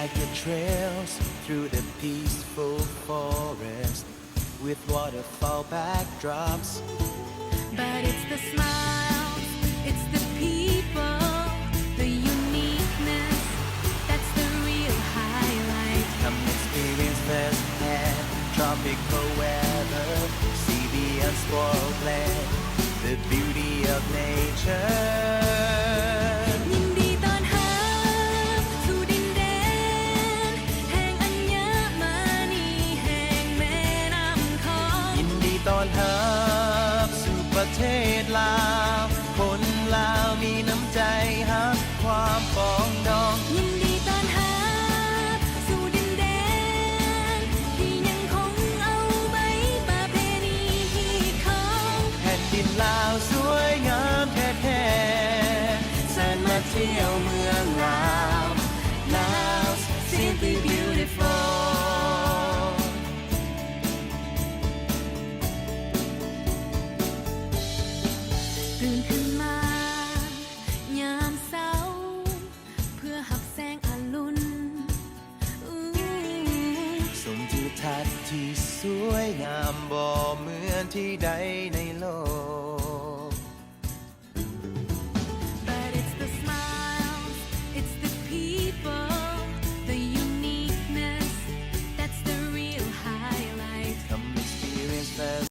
like the trails through the peaceful forest with waterfall backdrops. But it's the smiles, it's the people, the uniqueness, that's the real highlight. Come experience firsthand tropical weather, see the unspoiled land, the beauty of nature. ยินดีต้อนรับสู่ดินแดนแห่งอัญมณีแห่งแม่น้ำคอง ยินดีต้อนรับสู่ประเทศลาวคนลาวมีน้ำใจฮักความปองดอง ยินดีต้อนรับสู่ดินแดนที่ยังคงเอาใบประเพณีของ แผ่นดินลาวสวยงามแท้ๆแสนมาเที่ยวเมืองลาวลาว simply beautiful ตื่นขึ้นมายามเช้าเพื่อหับแสงอรุณ สมทิวทัศน์ที่สวยงามบ่เหมือนที่ใดในโลก